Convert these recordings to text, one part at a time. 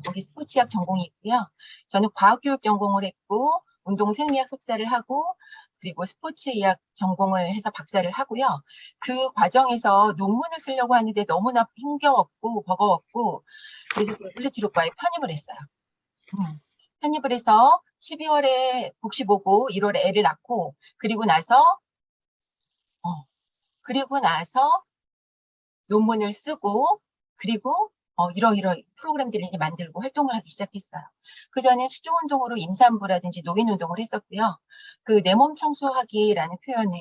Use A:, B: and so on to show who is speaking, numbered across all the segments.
A: 거기 스포츠학 전공이 있고요. 저는 과학교육 전공을 했고 운동생리학 석사를 하고 그리고 스포츠의학 전공을 해서 박사를 하고요. 그 과정에서 논문을 쓰려고 하는데 너무나 힘겨웠고 버거웠고 그래서 제가 물리치료과에 편입을 했어요. 편입을 해서 12월에 복시 보고 1월에 애를 낳고 그리고 나서 논문을 쓰고 그리고 이러이러 프로그램들을 이제 만들고 활동을 하기 시작했어요. 그 전에 수중운동으로 임산부라든지 노인운동을 했었고요. 그 내 몸 청소하기라는 표현은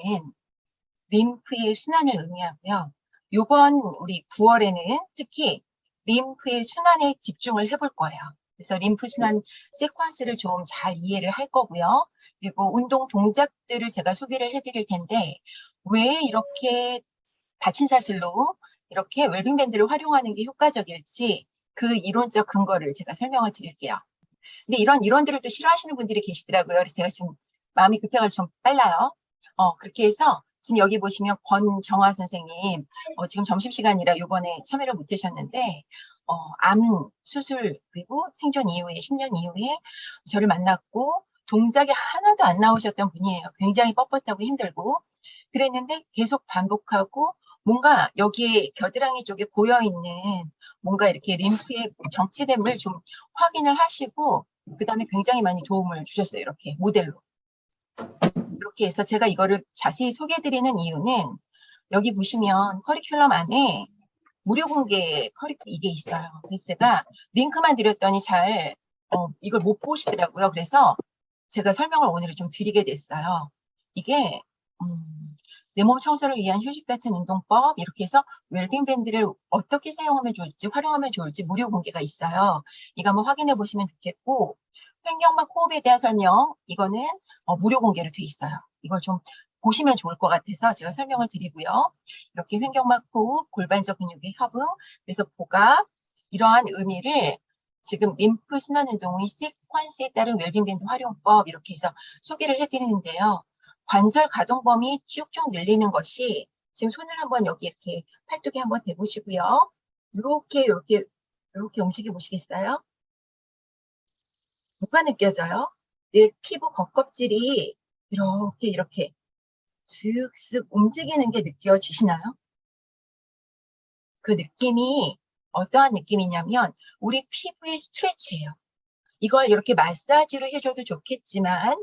A: 림프의 순환을 의미하고요. 요번 우리 9월에는 특히 림프의 순환에 집중을 해볼 거예요. 그래서 림프 순환 세퀀스를 좀 잘 이해를 할 거고요. 그리고 운동 동작들을 제가 소개를 해드릴 텐데 왜 이렇게 다친 사슬로 이렇게 웰빙 밴드를 활용하는 게 효과적일지 그 이론적 근거를 제가 설명을 드릴게요. 근데 이런 이론들을 또 싫어하시는 분들이 계시더라고요. 그래서 제가 좀 마음이 급해가지고 좀 빨라요. 그렇게 해서 지금 여기 보시면 권정화 선생님 지금 점심시간이라 요번에 참여를 못 하셨는데 암 수술 그리고 생존 이후에 10년 이후에 저를 만났고 동작이 하나도 안 나오셨던 분이에요. 굉장히 뻣뻣하고 힘들고 그랬는데 계속 반복하고 뭔가 여기에 겨드랑이 쪽에 고여있는 뭔가 이렇게 림프의 정체됨을 좀 확인을 하시고 그 다음에 굉장히 많이 도움을 주셨어요. 이렇게 모델로. 이렇게 해서 제가 이거를 자세히 소개해드리는 이유는 여기 보시면 커리큘럼 안에 무료 공개 이게 있어요. 그래서 제가 링크만 드렸더니 잘 이걸 못 보시더라고요. 그래서 제가 설명을 오늘 좀 드리게 됐어요. 이게 내 몸 청소를 위한 휴식 같은 운동법 이렇게 해서 웰빙 밴드를 어떻게 사용하면 좋을지 활용하면 좋을지 무료 공개가 있어요. 이거 한번 확인해 보시면 좋겠고 횡격막 호흡에 대한 설명 이거는 무료 공개로 돼 있어요. 이걸 좀 보시면 좋을 것 같아서 제가 설명을 드리고요. 이렇게 횡격막 호흡, 골반적 근육의 협응, 그래서 보각 이러한 의미를 지금 림프 순환 운동의 시퀀스에 따른 웰빙 밴드 활용법 이렇게 해서 소개를 해드리는데요. 관절 가동 범위 쭉쭉 늘리는 것이 지금 손을 한번 여기 이렇게 팔뚝에 한번 대보시고요. 이렇게 움직여 보시겠어요? 뭐가 느껴져요? 내 피부 겉껍질이 이렇게 슥슥 움직이는 게 느껴지시나요? 그 느낌이 어떠한 느낌이냐면 우리 피부의 스트레치예요. 이걸 이렇게 마사지로 해줘도 좋겠지만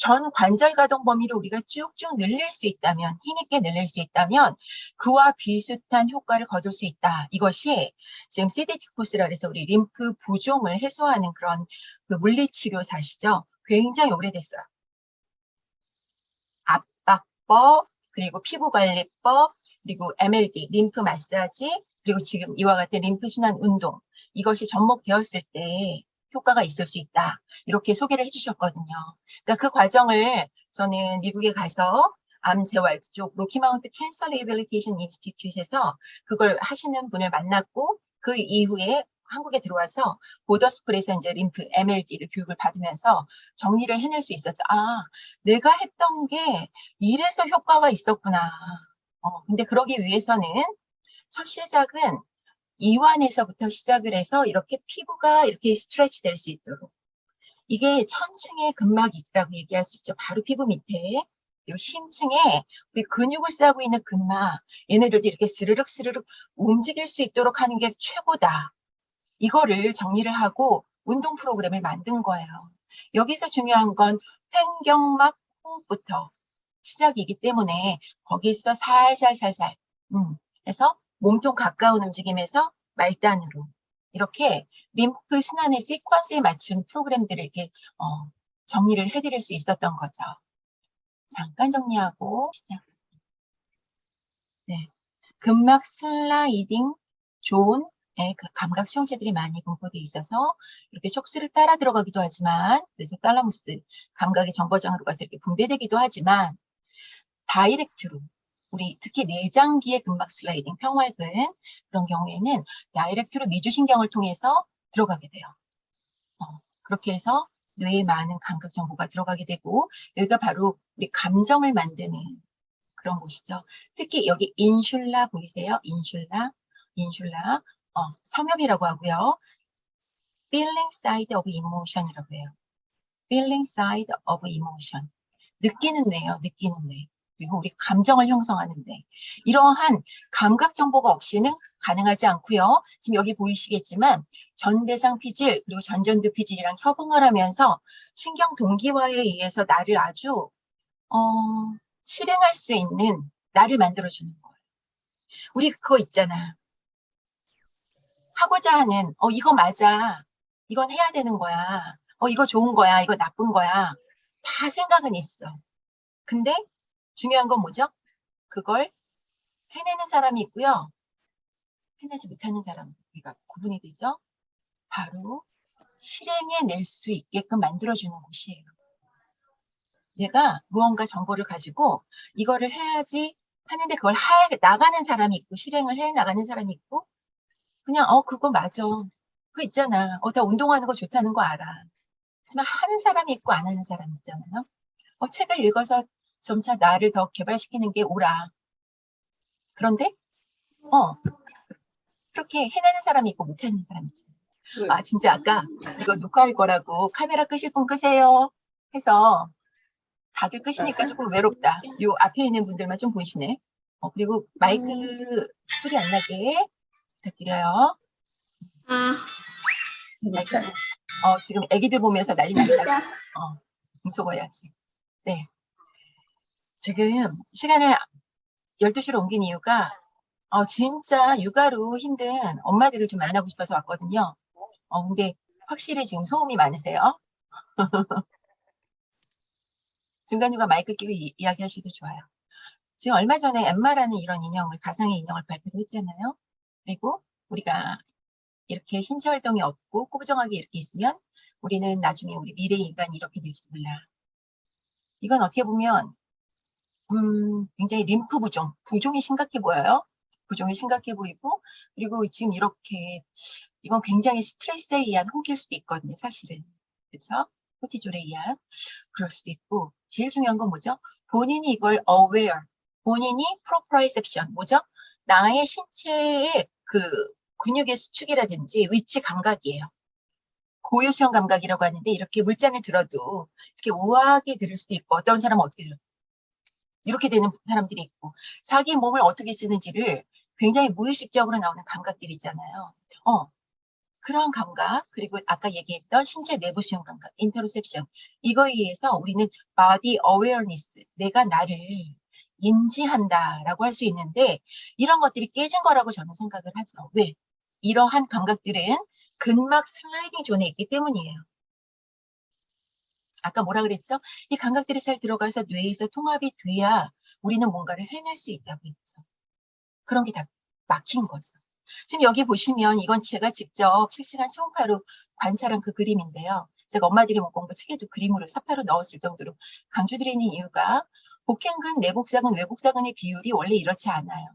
A: 전 관절 가동 범위를 우리가 쭉쭉 늘릴 수 있다면 힘있게 늘릴 수 있다면 그와 비슷한 효과를 거둘 수 있다. 이것이 지금 시데티코스라 해서 우리 림프 부종을 해소하는 그런 그 물리치료사시죠. 굉장히 오래됐어요. 압박법, 그리고 피부관리법, 그리고 MLD, 림프 마사지, 그리고 지금 이와 같은 림프 순환 운동 이것이 접목되었을 때 효과가 있을 수 있다. 이렇게 소개를 해주셨거든요. 그러니까 그 과정을 저는 미국에 가서 암 재활 쪽 로키마운트 캔서 리해빌리테이션 인스티튜트에서 그걸 하시는 분을 만났고 그 이후에 한국에 들어와서 보더스쿨에서 이제 림프 MLD를 교육을 받으면서 정리를 해낼 수 있었죠. 아, 내가 했던 게 이래서 효과가 있었구나. 근데 그러기 위해서는 첫 시작은 이완에서부터 시작을 해서 이렇게 피부가 이렇게 스트레치 될 수 있도록 이게 천층의 근막이라고 얘기할 수 있죠. 바로 피부 밑에 그리고 심층에 우리 근육을 싸고 있는 근막 얘네들도 이렇게 스르륵 스르륵 움직일 수 있도록 하는 게 최고다. 이거를 정리를 하고 운동 프로그램을 만든 거예요. 여기서 중요한 건 횡격막 호흡부터 시작이기 때문에 거기서 살살살살 해서 몸통 가까운 움직임에서 말단으로 이렇게 림프 순환의 시퀀스에 맞춘 프로그램들을 이렇게 정리를 해드릴 수 있었던 거죠. 잠깐 정리하고 시작. 네, 근막 슬라이딩 존 그 감각 수용체들이 많이 분포되어 있어서 이렇게 촉수를 따라 들어가기도 하지만 그래서 탈라무스 감각의 정거장으로 가서 이렇게 분배되기도 하지만 다이렉트로 우리 특히 내장기의 근막 슬라이딩 평활근 그런 경우에는 다이렉트로 미주신경을 통해서 들어가게 돼요. 그렇게 해서 뇌에 많은 감각 정보가 들어가게 되고 여기가 바로 우리 감정을 만드는 그런 곳이죠. 특히 여기 인슐라 보이세요? 인슐라 섬엽이라고 하고요. feeling side of emotion이라고 해요. feeling side of emotion. 느끼는 뇌요, 느끼는 뇌. 그리고 우리 감정을 형성하는 뇌. 이러한 감각 정보가 없이는 가능하지 않고요. 지금 여기 보이시겠지만 전대상 피질 그리고 전전두 피질이랑 협응을 하면서 신경 동기화에 의해서 나를 아주 실행할 수 있는 나를 만들어주는 거예요. 우리 그거 있잖아. 하고자 하는 이거 맞아. 이건 해야 되는 거야. 이거 좋은 거야. 이거 나쁜 거야. 다 생각은 있어. 근데 중요한 건 뭐죠? 그걸 해내는 사람이 있고요. 해내지 못하는 사람, 우리가 구분이 되죠? 바로 실행해 낼 수 있게끔 만들어주는 곳이에요. 내가 무언가 정보를 가지고 이거를 해야지 하는데 그걸 나가는 사람이 있고 실행을 해 나가는 사람이 있고 그냥 그거 맞아. 그거 있잖아. 다 운동하는 거 좋다는 거 알아. 하지만 하는 사람이 있고 안 하는 사람이 있잖아요. 책을 읽어서 점차 나를 더 개발시키는 게 옳아. 그런데 그렇게 해내는 사람이 있고 못하는 사람이 있잖아요. 진짜 아까 이거 녹화할 거라고 카메라 끄실 분 끄세요 해서 다들 끄시니까 조금 외롭다. 요 앞에 있는 분들만 좀 보이시네. 그리고 마이크 소리 안 나게 부탁드려요. 마이크, 지금 애기들 보면서 난리 났다. 무서워야지. 네. 지금 시간을 12시로 옮긴 이유가 진짜 육아로 힘든 엄마들을 좀 만나고 싶어서 왔거든요. 근데 확실히 지금 소음이 많으세요. 중간중간 마이크 끼고 이야기하셔도 좋아요. 지금 얼마 전에 엠마라는 이런 인형을, 가상의 인형을 발표를 했잖아요. 그리고 우리가 이렇게 신체 활동이 없고 꾸부정하게 이렇게 있으면 우리는 나중에 우리 미래 인간이 이렇게 될지 몰라. 이건 어떻게 보면 굉장히 림프 부종이 심각해 보여요. 부종이 심각해 보이고, 그리고 지금 이렇게 이건 굉장히 스트레스에 의한 호기일 수도 있거든요, 사실은. 그렇죠? 코티졸에 의한. 그럴 수도 있고, 제일 중요한 건 뭐죠? 본인이 이걸 aware, 본인이 proprioception, 뭐죠? 나의 신체의 그 근육의 수축이라든지 위치 감각이에요. 고유수형 감각이라고 하는데 이렇게 물잔을 들어도 이렇게 우아하게 들을 수도 있고 어떤 사람은 어떻게 들어요? 이렇게 되는 사람들이 있고 자기 몸을 어떻게 쓰는지를 굉장히 무의식적으로 나오는 감각들이 있잖아요. 그런 감각 그리고 아까 얘기했던 신체 내부 수용 감각 인터로셉션 이거에 의해서 우리는 body awareness 내가 나를 인지한다라고 할 수 있는데 이런 것들이 깨진 거라고 저는 생각을 하죠. 왜? 이러한 감각들은 근막 슬라이딩 존에 있기 때문이에요. 아까 뭐라 그랬죠? 이 감각들이 잘 들어가서 뇌에서 통합이 돼야 우리는 뭔가를 해낼 수 있다고 했죠. 그런 게 다 막힌 거죠. 지금 여기 보시면 이건 제가 직접 실시간 초음파로 관찰한 그 그림인데요. 제가 엄마들이 못 공부 책에도 그림으로 사파로 넣었을 정도로 강조드리는 이유가 복행근, 내복사근, 외복사근의 비율이 원래 이렇지 않아요.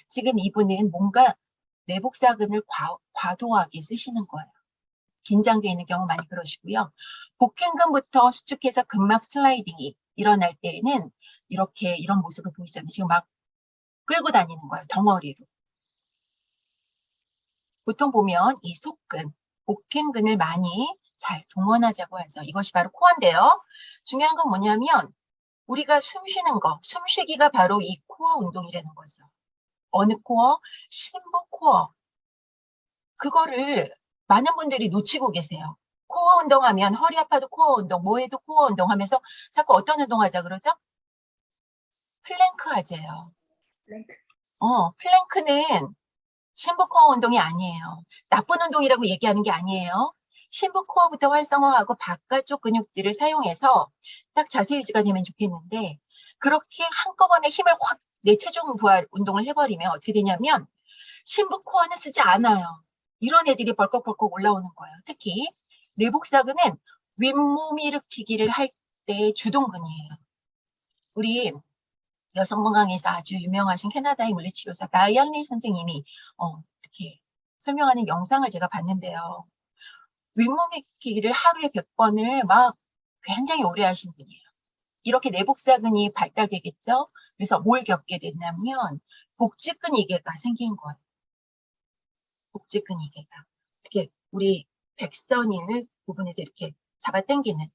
A: 지금 이분은 뭔가 내복사근을 과도하게 쓰시는 거예요. 긴장되어 있는 경우 많이 그러시고요. 복행근부터 수축해서 근막 슬라이딩이 일어날 때에는 이렇게 이런 모습을 보이잖아요. 지금 막 끌고 다니는 거예요. 덩어리로. 보통 보면 이 속근, 복행근을 많이 잘 동원하자고 하죠. 이것이 바로 코어인데요. 중요한 건 뭐냐면 우리가 숨 쉬는 거, 숨쉬기가 바로 이 코어 운동이라는 거죠. 어느 코어? 심부 코어. 그거를 많은 분들이 놓치고 계세요. 코어 운동하면 허리 아파도 코어 운동, 뭐 해도 코어 운동 하면서 자꾸 어떤 운동 하자 그러죠? 플랭크 하재요. 플랭크는 심부코어 운동이 아니에요. 나쁜 운동이라고 얘기하는 게 아니에요. 심부코어부터 활성화하고 바깥쪽 근육들을 사용해서 딱 자세 유지가 되면 좋겠는데 그렇게 한꺼번에 힘을 확 내 체중 부하 운동을 해버리면 어떻게 되냐면 심부코어는 쓰지 않아요. 이런 애들이 벌컥벌컥 올라오는 거예요. 특히 내복사근은 윗몸 일으키기를 할 때 주동근이에요. 우리 여성 건강에서 아주 유명하신 캐나다의 물리치료사 다이언리 선생님이 이렇게 설명하는 영상을 제가 봤는데요. 윗몸 일으키기를 하루에 100번을 막 굉장히 오래 하신 분이에요. 이렇게 내복사근이 발달되겠죠? 그래서 뭘 겪게 됐냐면 복직근 이개가 생긴 거예요. 복직근이개가 이렇게 우리 백선인을 부분에서 이렇게 잡아 당기는.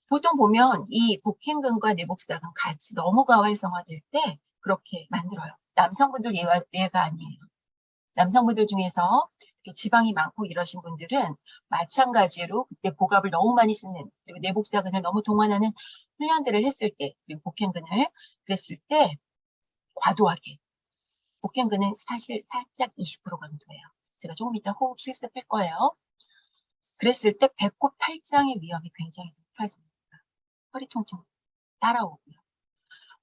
A: 보통 보면 이 복행근과 내복사근 같이 너무가 활성화될 때 그렇게 만들어요. 남성분들 예가 아니에요. 남성분들 중에서 이렇게 지방이 많고 이러신 분들은 마찬가지로 그때 복압을 너무 많이 쓰는, 그리고 내복사근을 너무 동원하는 훈련들을 했을 때, 그리고 복행근을 그랬을 때 과도하게, 복행근은 사실 살짝 20% 강도예요. 제가 조금 이따 호흡 실습할 거예요. 그랬을 때 배꼽 탈장의 위험이 굉장히 높아집니다. 허리 통증 따라오고요.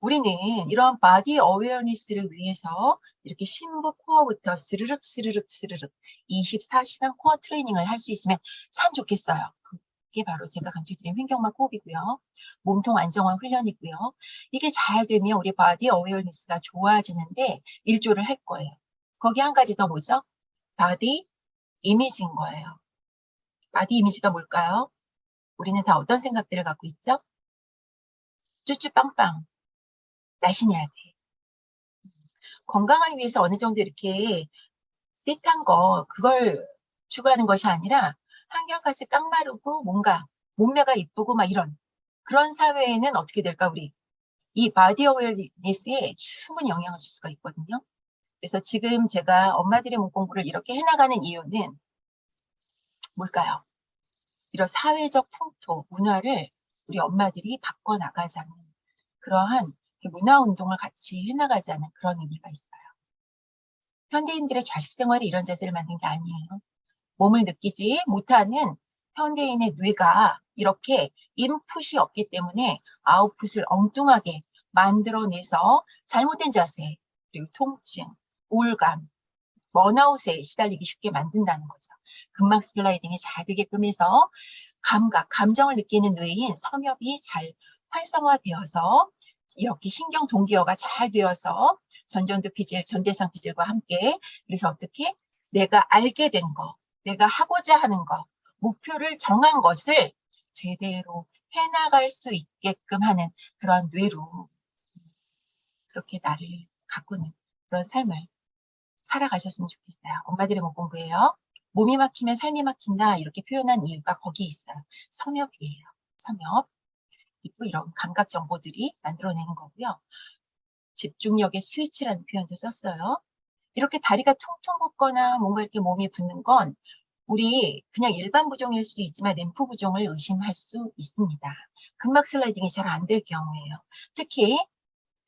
A: 우리는 이런 바디 어웨어니스를 위해서 이렇게 심부 코어부터 스르륵 스르륵 스르륵 24시간 코어 트레이닝을 할 수 있으면 참 좋겠어요. 그게 바로 제가 강조드린 횡격막 호흡이고요. 몸통 안정화 훈련이고요. 이게 잘 되면 우리 바디 어웨어니스가 좋아지는데 일조를 할 거예요. 거기 한 가지 더 뭐죠? 바디 이미지인 거예요. 바디 이미지가 뭘까요? 우리는 다 어떤 생각들을 갖고 있죠? 쭈쭈빵빵, 날씬해야 돼. 건강을 위해서 어느 정도 이렇게 핏한 거, 그걸 추구하는 것이 아니라 한결같이 깡마르고 뭔가 몸매가 이쁘고 막 이런 그런 사회에는 어떻게 될까? 우리 이 바디 어웨어니스에 충분히 영향을 줄 수가 있거든요. 그래서 지금 제가 엄마들의 몸 공부를 이렇게 해나가는 이유는 뭘까요? 이런 사회적 풍토, 문화를 우리 엄마들이 바꿔나가자는 그러한 문화운동을 같이 해나가자는 그런 의미가 있어요. 현대인들의 좌식 생활이 이런 자세를 만든 게 아니에요. 몸을 느끼지 못하는 현대인의 뇌가 이렇게 인풋이 없기 때문에 아웃풋을 엉뚱하게 만들어내서 잘못된 자세, 그리고 통증, 우울감, 번아웃에 시달리기 쉽게 만든다는 거죠. 근막 슬라이딩이 잘 되게끔 해서 감각, 감정을 느끼는 뇌인 섬엽이 잘 활성화되어서 이렇게 신경 동기화가 잘 되어서 전전두 피질, 전대상 피질과 함께 그래서 어떻게 내가 알게 된 거, 내가 하고자 하는 거, 목표를 정한 것을 제대로 해나갈 수 있게끔 하는 그런 뇌로 그렇게 나를 가꾸는 그런 삶을 살아가셨으면 좋겠어요. 엄마들의 몸 공부예요. 몸이 막히면 삶이 막힌다 이렇게 표현한 이유가 거기에 있어요. 섬엽이에요. 섬엽. 있고 이런 감각 정보들이 만들어내는 거고요. 집중력의 스위치라는 표현도 썼어요. 이렇게 다리가 퉁퉁 붓거나 뭔가 이렇게 몸이 붓는 건 우리 그냥 일반 부종일 수 있지만 림프 부종을 의심할 수 있습니다. 근막 슬라이딩이 잘 안 될 경우에요. 특히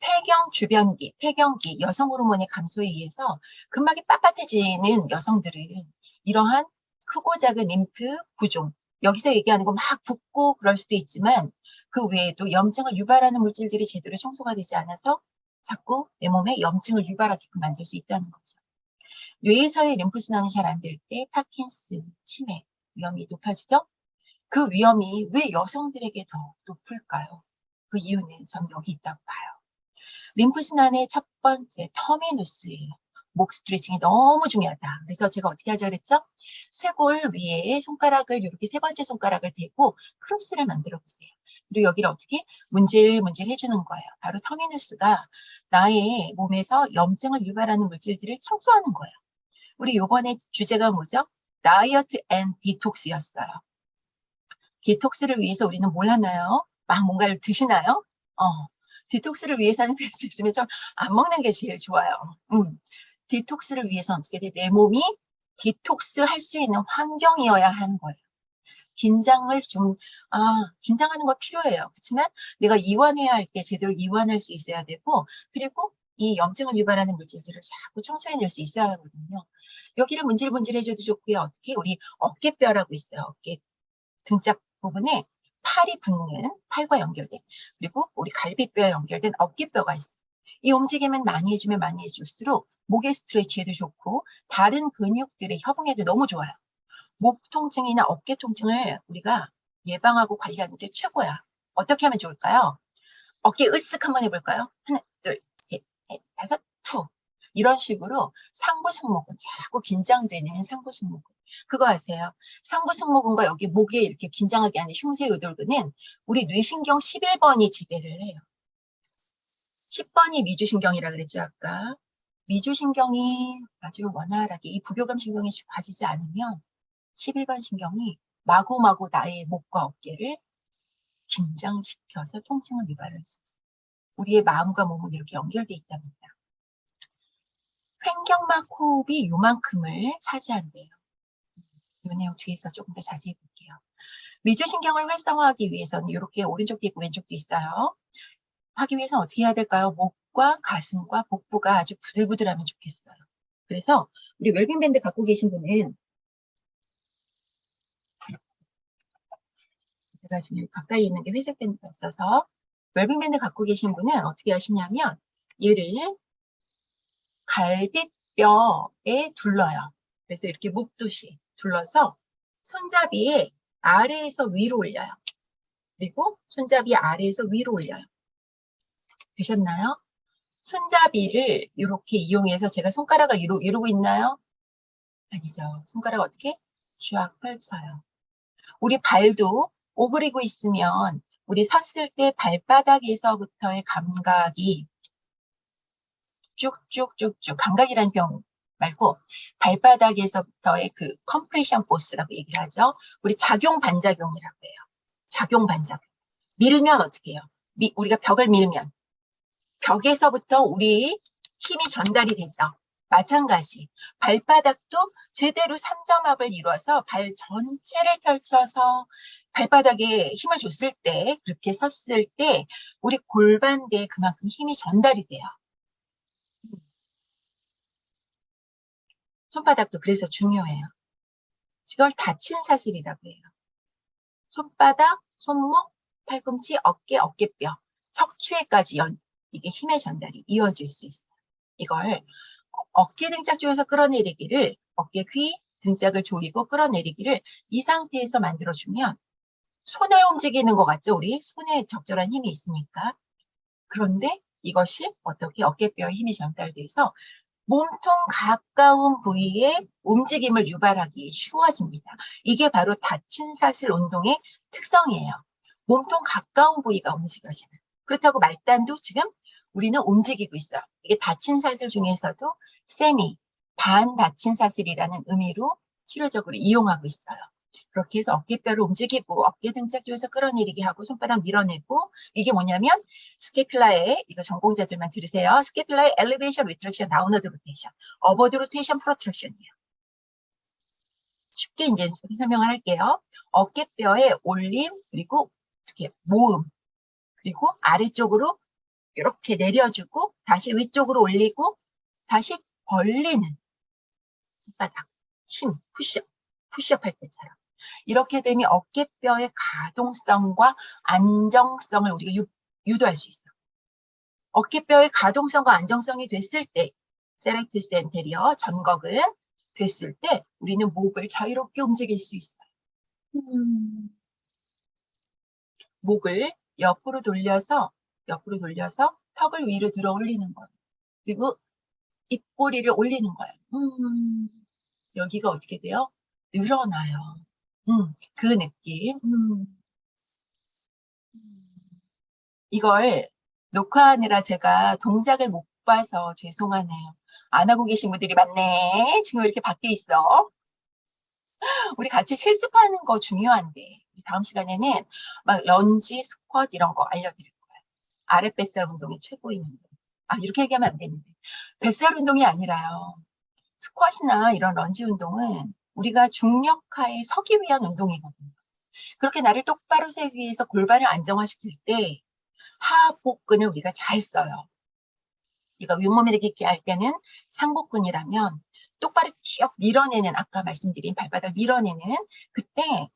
A: 폐경 주변기, 폐경기, 여성 호르몬의 감소에 의해서 근막이 빳빳해지는 여성들은 이러한 크고 작은 림프 부종, 여기서 얘기하는 거 막 붓고 그럴 수도 있지만 그 외에도 염증을 유발하는 물질들이 제대로 청소가 되지 않아서 자꾸 내 몸에 염증을 유발하게끔 만들 수 있다는 거죠. 뇌에서의 림프순환이 잘 안 될 때 파킨슨, 치매 위험이 높아지죠. 그 위험이 왜 여성들에게 더 높을까요? 그 이유는 저는 여기 있다고 봐요. 림프순환의 첫 번째 터미누스예요. 목 스트레칭이 너무 중요하다. 그래서 제가 어떻게 하자 그랬죠? 쇄골 위에 손가락을 이렇게 세 번째 손가락을 대고 크로스를 만들어 보세요. 그리고 여기를 어떻게 문질문질 해주는 거예요. 바로 터미누스가 나의 몸에서 염증을 유발하는 물질들을 청소하는 거예요. 우리 요번에 주제가 뭐죠? 다이어트 앤 디톡스였어요. 디톡스를 위해서 우리는 뭘 하나요? 막 뭔가를 드시나요? 디톡스를 위해서는 될 수 있으면 좀 안 먹는 게 제일 좋아요. 디톡스를 위해서는 어떻게 돼? 내 몸이 디톡스 할 수 있는 환경이어야 하는 거예요. 긴장을 좀, 긴장하는 거 필요해요. 그렇지만 내가 이완해야 할 때 제대로 이완할 수 있어야 되고, 그리고 이 염증을 유발하는 물질들을 자꾸 청소해낼 수 있어야 하거든요. 여기를 문질문질 해줘도 좋고요. 어떻게 우리 어깨뼈라고 있어요. 어깨 등짝 부분에 팔이 붙는 팔과 연결된 그리고 우리 갈비뼈에 연결된 어깨뼈가 있어요. 이 움직임은 많이 해주면 많이 해줄수록 목의 스트레치에도 좋고 다른 근육들의 협응에도 너무 좋아요. 목 통증이나 어깨 통증을 우리가 예방하고 관리하는 데 최고야. 어떻게 하면 좋을까요? 어깨 으쓱 한번 해볼까요? 하나, 둘, 셋, 넷, 다섯, 투. 이런 식으로 상부승모근, 자꾸 긴장되는 상부승모근. 그거 아세요? 상부승모근과 여기 목에 이렇게 긴장하게 하는 흉쇄요돌근은 우리 뇌신경 11번이 지배를 해요. 10번이 미주신경이라 그랬죠, 아까. 미주신경이 아주 원활하게 이 부교감 신경이 봐지지 않으면 11번 신경이 마구마구 나의 목과 어깨를 긴장시켜서 통증을 유발할 수 있어요. 우리의 마음과 몸은 이렇게 연결돼 있답니다. 횡격막 호흡이 요만큼을 차지한대요. 이 내용 뒤에서 조금 더 자세히 볼게요. 미주신경을 활성화하기 위해서는 이렇게 오른쪽도 있고 왼쪽도 있어요. 하기 위해서는 어떻게 해야 될까요? 목과 가슴과 복부가 아주 부들부들하면 좋겠어요. 그래서 우리 웰빙 밴드 갖고 계신 분은 제가 지금 가까이 있는 게 회색 밴드가 있어서 웰빙 밴드 갖고 계신 분은 어떻게 하시냐면 얘를 갈비뼈에 둘러요. 그래서 이렇게 묶듯이 둘러서 손잡이에 아래에서 위로 올려요. 그리고 손잡이 아래에서 위로 올려요. 되셨나요? 손잡이를 이렇게 이용해서 제가 손가락을 이루고 있나요? 아니죠. 손가락 어떻게? 쫙 펼쳐요. 우리 발도 오그리고 있으면 우리 섰을 때 발바닥에서부터의 감각이 쭉쭉쭉쭉 감각이라는 병 말고 발바닥에서부터의 그 컴프레션 포스라고 얘기를 하죠. 우리 작용 반작용이라고 해요. 작용 반작용. 밀면 어떻게 해요? 우리가 벽을 밀면 벽에서부터 우리 힘이 전달이 되죠. 마찬가지 발바닥도 제대로 삼점압을 이루어서 발 전체를 펼쳐서 발바닥에 힘을 줬을 때 그렇게 섰을 때 우리 골반대에 그만큼 힘이 전달이 돼요. 손바닥도 그래서 중요해요. 이걸 다친 사슬이라고 해요. 손바닥, 손목, 팔꿈치, 어깨, 어깨뼈, 척추에까지 이게 힘의 전달이 이어질 수 있어요. 이걸 어깨 등짝 조여서 끌어내리기를 어깨 귀 등짝을 조이고 끌어내리기를 이 상태에서 만들어주면 손에 움직이는 것 같죠? 우리 손에 적절한 힘이 있으니까. 그런데 이것이 어떻게 어깨뼈에 힘이 전달돼서 몸통 가까운 부위에 움직임을 유발하기 쉬워집니다. 이게 바로 다친 사슬 운동의 특성이에요. 몸통 가까운 부위가 움직여지는. 그렇다고 말단도 지금 우리는 움직이고 있어요. 이게 다친 사슬 중에서도 세미, 반 다친 사슬이라는 의미로 치료적으로 이용하고 있어요. 그렇게 해서 어깨뼈를 움직이고 어깨 등짝 조여서 끌어내리게 하고 손바닥 밀어내고 이게 뭐냐면 스케필라의 이거 전공자들만 들으세요. 스케필라의 엘리베이션, 리트랙션, 다운워드 로테이션, 어버드 로테이션, 프로트랙션이에요. 쉽게 이제 설명을 할게요. 어깨뼈의 올림 그리고 이렇게 모음 그리고 아래쪽으로 이렇게 내려주고 다시 위쪽으로 올리고 다시 벌리는 손바닥 힘 푸시업 할 때처럼 이렇게 되면 어깨뼈의 가동성과 안정성을 우리가 유도할 수 있어. 어깨뼈의 가동성과 안정성이 됐을 때 세레투스 엔테리어 전극은 됐을 때 우리는 목을 자유롭게 움직일 수 있어요. 목을 옆으로 돌려서 턱을 위로 들어 올리는 거예요. 그리고 입꼬리를 올리는 거예요. 여기가 어떻게 돼요? 늘어나요. 그 느낌. 이걸 녹화하느라 제가 동작을 못 봐서 죄송하네요. 안 하고 계신 분들이 많네. 지금 이렇게 밖에 있어. 우리 같이 실습하는 거 중요한데 다음 시간에는 막 런지, 스쿼트 이런 거 알려드릴 거예요. 아랫 뱃살 운동이 최고인 운동. 이렇게 얘기하면 안 되는데 뱃살 운동이 아니라요. 스쿼시나 이런 런지 운동은 우리가 중력하에 서기 위한 운동이거든요. 그렇게 나를 똑바로 세우기 위해서 골반을 안정화시킬 때 하복근을 우리가 잘 써요. 우리가 윗몸 일으키기 할 때는 상복근이라면 똑바로 쭉 밀어내는 아까 말씀드린 발바닥 밀어내는 그때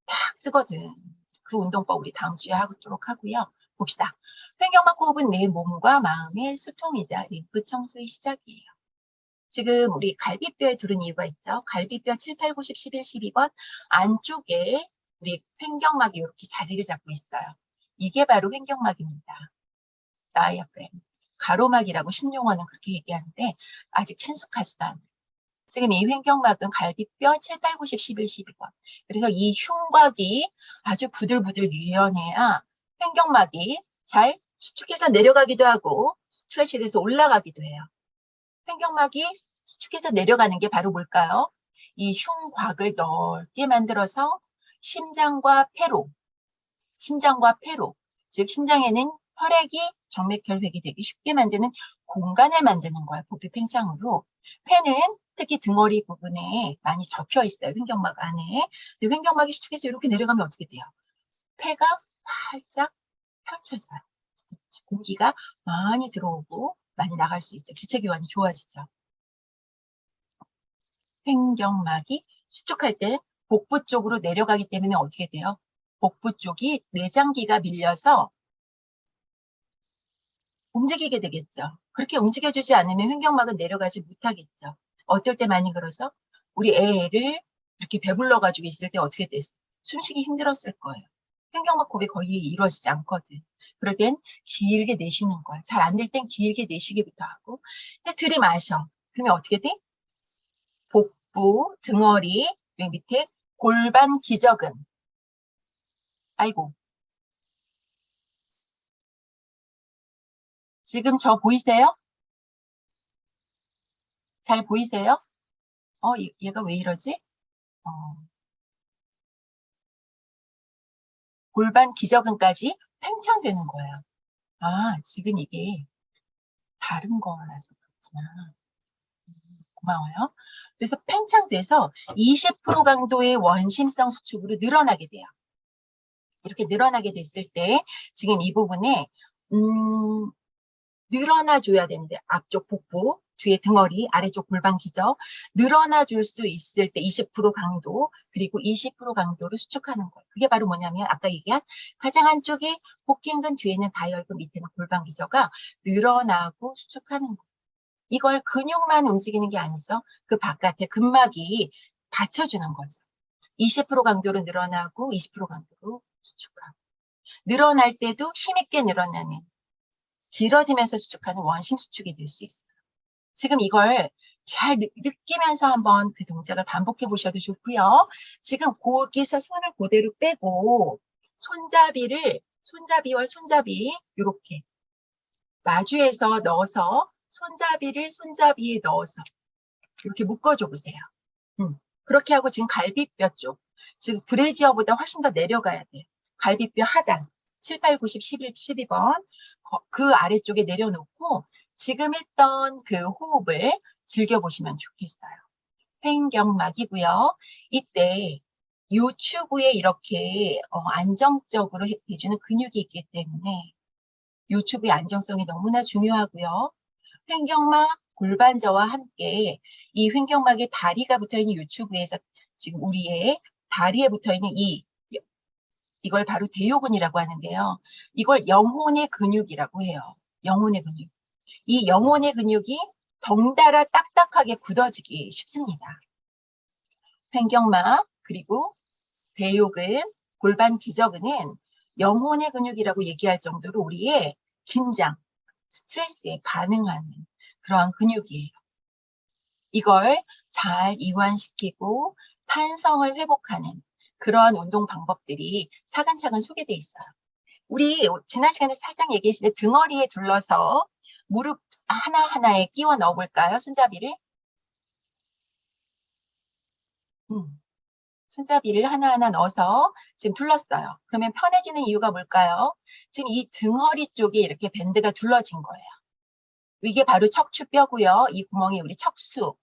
A: 탁 쓰거든. 그 운동법 우리 다음 주에 하도록 하고요. 봅시다. 횡격막 호흡은 내 몸과 마음의 소통이자 림프 청소의 시작이에요. 지금 우리 갈비뼈에 두른 이유가 있죠. 갈비뼈 7, 8, 9, 10, 11, 12번 안쪽에 우리 횡격막이 이렇게 자리를 잡고 있어요. 이게 바로 횡격막입니다. 다이아프램. 가로막이라고 신용어는 그렇게 얘기하는데 아직 친숙하지도 않아요. 지금 이 횡격막은 갈비뼈 7, 8, 9, 10, 11, 12번. 그래서 이 흉곽이 아주 부들부들 유연해야 횡격막이 잘 수축해서 내려가기도 하고 스트레치 돼서 올라가기도 해요. 횡격막이 수축해서 내려가는 게 바로 뭘까요? 이 흉곽을 넓게 만들어서 심장과 폐로, 즉 심장에는 혈액이 정맥혈획이 되기 쉽게 만드는 공간을 만드는 거야. 복부 팽창으로. 폐는 특히 등허리 부분에 많이 접혀 있어요. 횡격막 안에. 근데 횡격막이 수축해서 이렇게 내려가면 어떻게 돼요? 폐가 활짝 펼쳐져요. 공기가 많이 들어오고 많이 나갈 수 있죠. 기체 교환이 좋아지죠. 횡격막이 수축할 때 복부 쪽으로 내려가기 때문에 어떻게 돼요? 복부 쪽이 내장기가 밀려서 움직이게 되겠죠. 그렇게 움직여주지 않으면 횡격막은 내려가지 못하겠죠. 어떨 때 많이 그러죠? 우리 애를 이렇게 배불러가지고 있을 때 어떻게 됐어? 숨쉬기 힘들었을 거예요. 횡격막 호흡이 거의 이루어지지 않거든. 그럴 땐 길게 내쉬는 거야. 잘 안 될 땐 길게 내쉬기부터 하고 이제 들이마셔. 그러면 어떻게 돼? 복부, 등허리, 여기 밑에 골반 기저근. 아이고. 지금 저 보이세요? 잘 보이세요? 얘가 왜 이러지? 어, 골반 기저근까지 팽창되는 거예요. 아, 지금 이게 다른 거라서 그렇구나. 고마워요. 그래서 팽창돼서 20% 강도의 원심성 수축으로 늘어나게 돼요. 이렇게 늘어나게 됐을 때 지금 이 부분에 늘어나 줘야 되는데 앞쪽 복부, 뒤에 등허리, 아래쪽 골반 기저 늘어나 줄 수 있을 때 20% 강도 그리고 20% 강도로 수축하는 거예요. 그게 바로 뭐냐면 아까 얘기한 가장 한쪽에 복근근 뒤에는 다혈근 밑에는 골반 기저가 늘어나고 수축하는 거예요. 이걸 근육만 움직이는 게 아니죠. 그 바깥에 근막이 받쳐주는 거죠. 20% 강도로 늘어나고 20% 강도로 수축하고 늘어날 때도 힘있게 늘어나는 길어지면서 수축하는 원심 수축이 될 수 있어요. 지금 이걸 잘 느끼면서 한번 그 동작을 반복해 보셔도 좋고요. 지금 거기서 손을 그대로 빼고 손잡이와 손잡이 이렇게 마주해서 넣어서 손잡이에 넣어서 이렇게 묶어줘 보세요. 그렇게 하고 지금 갈비뼈 쪽, 지금 브래지어보다 훨씬 더 내려가야 돼요. 갈비뼈 하단, 7, 8, 9, 10, 11, 12번 그 아래쪽에 내려놓고 지금 했던 그 호흡을 즐겨보시면 좋겠어요. 횡격막이고요. 이때 요추부에 이렇게 안정적으로 해주는 근육이 있기 때문에 요추부의 안정성이 너무나 중요하고요. 횡격막 골반저와 함께 이 횡격막에 다리가 붙어있는 요추부에서 지금 우리의 다리에 붙어있는 이걸 바로 대요근이라고 하는데요. 이걸 영혼의 근육이라고 해요. 영혼의 근육. 이 영혼의 근육이 덩달아 딱딱하게 굳어지기 쉽습니다. 횡격막 그리고 대요근, 골반 기저근은 영혼의 근육이라고 얘기할 정도로 우리의 긴장, 스트레스에 반응하는 그러한 근육이에요. 이걸 잘 이완시키고 탄성을 회복하는 그러한 운동 방법들이 차근차근 소개돼 있어요. 우리 지난 시간에 살짝 얘기했을 때 등허리에 둘러서 무릎 하나하나에 끼워 넣어볼까요? 손잡이를. 손잡이를 하나하나 넣어서 지금 둘렀어요. 그러면 편해지는 이유가 뭘까요? 지금 이 등허리 쪽에 이렇게 밴드가 둘러진 거예요. 이게 바로 척추뼈고요. 이 구멍이 우리 척수가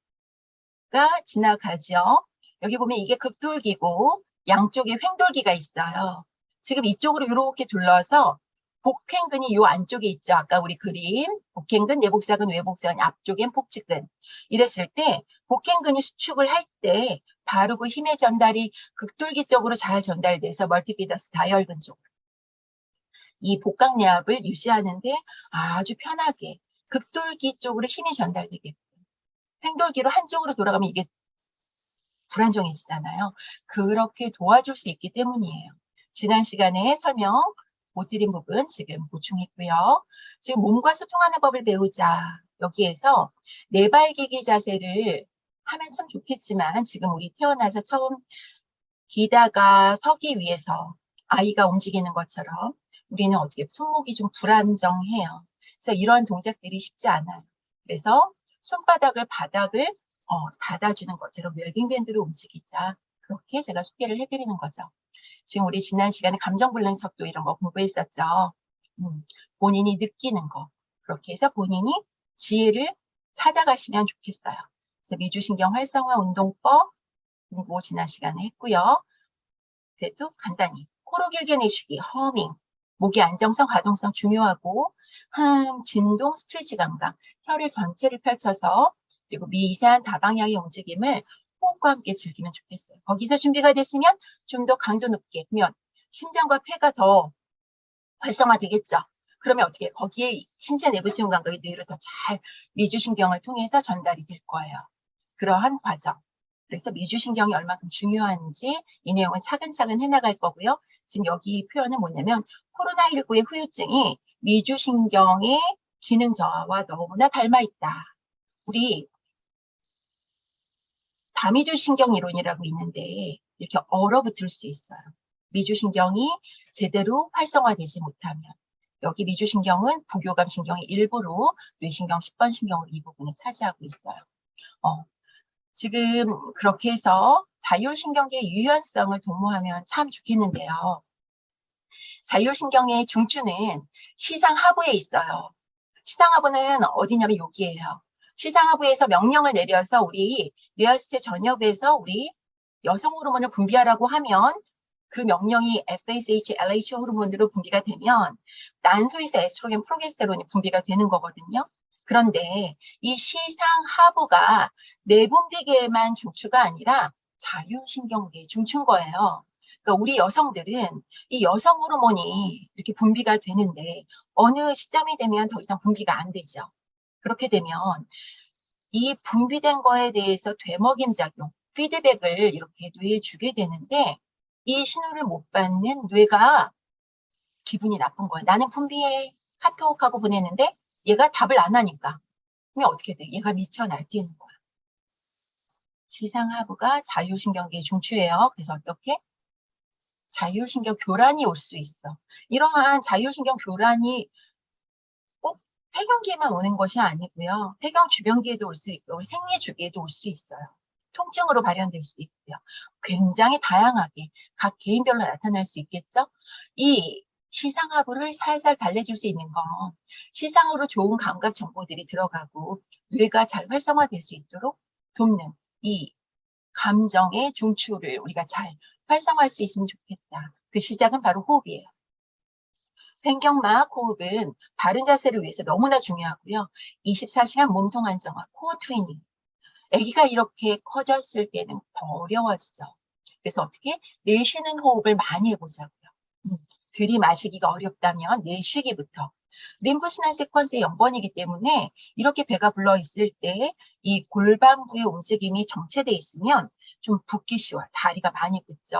A: 지나가죠. 여기 보면 이게 극돌기고 양쪽에 횡돌기가 있어요. 지금 이쪽으로 이렇게 둘러서 복횡근이 이 안쪽에 있죠. 아까 우리 그림 복횡근, 내복사근, 외복사근, 앞쪽엔 복직근 이랬을 때 복횡근이 수축을 할 때 바로 그 힘의 전달이 극돌기 쪽으로 잘 전달돼서 멀티피더스 다혈근 쪽으로 이 복강내압을 유지하는데 아주 편하게 극돌기 쪽으로 힘이 전달되게끔 횡돌기로 한쪽으로 돌아가면 이게 불안정해지잖아요. 그렇게 도와줄 수 있기 때문이에요. 지난 시간에 설명 못 드린 부분 지금 보충했고요. 지금 몸과 소통하는 법을 배우자. 여기에서 네발기기 자세를 하면 참 좋겠지만 지금 우리 태어나서 처음 기다가 서기 위해서 아이가 움직이는 것처럼 우리는 어떻게 손목이 좀 불안정해요. 그래서 이런 동작들이 쉽지 않아요. 그래서 손바닥을 바닥을 닫아주는 것처럼 웰빙 밴드로 움직이자. 그렇게 제가 소개를 해드리는 거죠. 지금 우리 지난 시간에 감정불능 척도 이런 거 공부했었죠. 본인이 느끼는 거. 그렇게 해서 본인이 지혜를 찾아가시면 좋겠어요. 그래서 미주신경 활성화 운동법 공부 지난 시간에 했고요. 그래도 간단히 코로 길게 내쉬기, 허밍, 목의 안정성, 가동성 중요하고 진동, 스트레치 감각, 혀를 전체를 펼쳐서 그리고 미세한 다방향의 움직임을 호흡과 함께 즐기면 좋겠어요. 거기서 준비가 됐으면 좀 더 강도 높게 그러면 심장과 폐가 더 활성화되겠죠. 그러면 어떻게 거기에 신체 내부 수용 감각이 뇌로 더 잘 미주신경을 통해서 전달이 될 거예요. 그러한 과정. 그래서 미주신경이 얼마큼 중요한지 이 내용은 차근차근 해나갈 거고요. 지금 여기 표현은 뭐냐면 코로나19의 후유증이 미주신경의 기능 저하와 너무나 닮아 있다. 우리 다미주신경 이론이라고 있는데 이렇게 얼어붙을 수 있어요. 미주신경이 제대로 활성화되지 못하면 여기 미주신경은 부교감 신경의 일부로 뇌신경 10번 신경으로 이 부분을 차지하고 있어요. 지금 그렇게 해서 자율신경계의 유연성을 도모하면 참 좋겠는데요. 자율신경의 중추는 시상하부에 있어요. 시상하부는 어디냐면 여기예요. 시상하부에서 명령을 내려서 우리 뇌하수체 전엽에서 우리 여성 호르몬을 분비하라고 하면 그 명령이 FSH, LH 호르몬으로 분비가 되면 난소에서 에스트로겐, 프로게스테론이 분비가 되는 거거든요. 그런데 이 시상하부가 내분비계만 중추가 아니라 자율신경계 중추인 거예요. 그러니까 우리 여성들은 이 여성 호르몬이 이렇게 분비가 되는데 어느 시점이 되면 더 이상 분비가 안 되죠. 그렇게 되면 이 분비된 거에 대해서 되먹임 작용, 피드백을 이렇게 뇌에 주게 되는데 이 신호를 못 받는 뇌가 기분이 나쁜 거예요. 나는 분비해. 카톡하고 보냈는데 얘가 답을 안 하니까. 그러면 어떻게 돼? 얘가 미쳐 날뛰는 거야. 시상하부가 자율신경계 중추예요. 그래서 어떻게? 자율신경 교란이 올 수 있어. 이러한 자율신경 교란이 꼭 폐경기에만 오는 것이 아니고요. 폐경 주변기에도 올 수 있고 생리 주기에도 올 수 있어요. 통증으로 발현될 수도 있고요. 굉장히 다양하게 각 개인별로 나타날 수 있겠죠. 이 시상하부를 살살 달래줄 수 있는 건 시상으로 좋은 감각 정보들이 들어가고 뇌가 잘 활성화될 수 있도록 돕는 이 감정의 중추를 우리가 잘 활성화할 수 있으면 좋겠다. 그 시작은 바로 호흡이에요. 횡격막 호흡은 바른 자세를 위해서 너무나 중요하고요. 24시간 몸통 안정화, 코어 트레이닝. 아기가 이렇게 커졌을 때는 더 어려워지죠. 그래서 어떻게? 내쉬는 호흡을 많이 해보자고요. 들이마시기가 어렵다면 내쉬기부터. 림프순환 세퀀스의 연번이기 때문에 이렇게 배가 불러 있을 때 이 골반부의 움직임이 정체돼 있으면 좀 붓기 쉬워요. 다리가 많이 붓죠.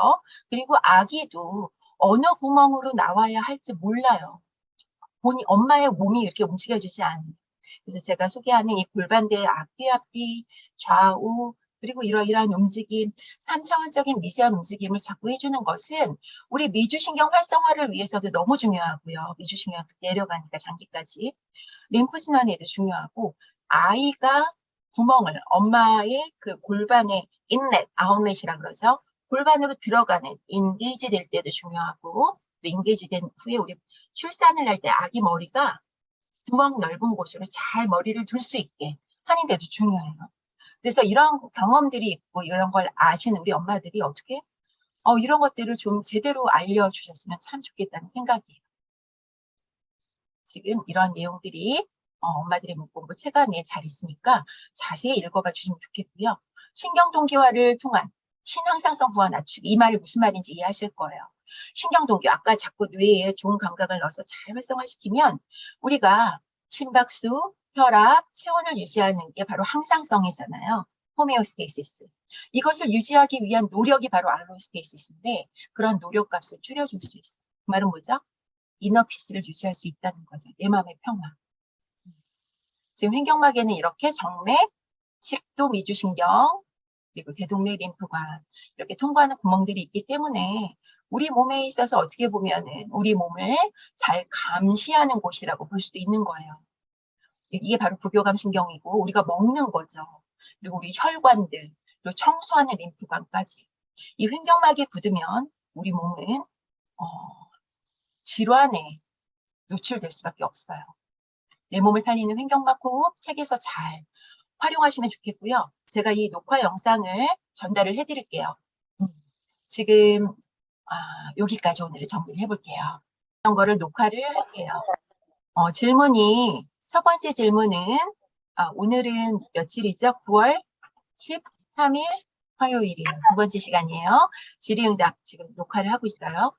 A: 그리고 아기도 어느 구멍으로 나와야 할지 몰라요. 엄마의 몸이 이렇게 움직여주지 않아요. 그래서 제가 소개하는 이 골반대의 앞뒤, 좌우, 그리고 이러이러한 움직임, 3차원적인 미세한 움직임을 자꾸 해주는 것은 우리 미주신경 활성화를 위해서도 너무 중요하고요. 미주신경 내려가니까 장기까지. 림프순환에도 중요하고, 아이가 구멍을, 엄마의 그 골반의 인렛, 아웃렛이라 그러죠. 골반으로 들어가는, 인게이지 될 때도 중요하고, 인게이지 된 후에 우리 출산을 할 때 아기 머리가 구멍 넓은 곳으로 잘 머리를 둘 수 있게 하는 데도 중요해요. 그래서 이런 경험들이 있고 이런 걸 아시는 우리 엄마들이 어떻게 이런 것들을 좀 제대로 알려주셨으면 참 좋겠다는 생각이에요. 지금 이런 내용들이 엄마들의 문공부 책 안에 잘 있으니까 자세히 읽어봐 주시면 좋겠고요. 신경동기화를 통한 신황상성 부하 낮추기, 이 말이 무슨 말인지 이해하실 거예요. 신경동기화, 아까 자꾸 뇌에 좋은 감각을 넣어서 잘 활성화시키면 우리가 심박수, 혈압, 체온을 유지하는 게 바로 항상성이잖아요. 호메오스테이시스. 이것을 유지하기 위한 노력이 바로 알로스테이시스인데 그런 노력값을 줄여줄 수 있어요. 그 말은 뭐죠? 이너피스를 유지할 수 있다는 거죠. 내 마음의 평화. 지금 횡격막에는 이렇게 정맥, 식도 미주신경, 그리고 대동맥 림프관 이렇게 통과하는 구멍들이 있기 때문에 우리 몸에 있어서 어떻게 보면은 우리 몸을 잘 감시하는 곳이라고 볼 수도 있는 거예요. 이게 바로 부교감 신경이고 우리가 먹는 거죠. 그리고 우리 혈관들, 그리고 청소하는 림프관까지. 이 횡격막이 굳으면 우리 몸은 질환에 노출될 수밖에 없어요. 내 몸을 살리는 횡격막 호흡 책에서 잘 활용하시면 좋겠고요. 제가 이 녹화 영상을 전달을 해드릴게요. 지금 여기까지 오늘을 정리를 해볼게요. 이런 거를 녹화를 할게요. 질문이 첫 번째 질문은 오늘은 며칠이죠? 9월 13일 화요일이에요. 두 번째 시간이에요. 질의응답 지금 녹화를 하고 있어요.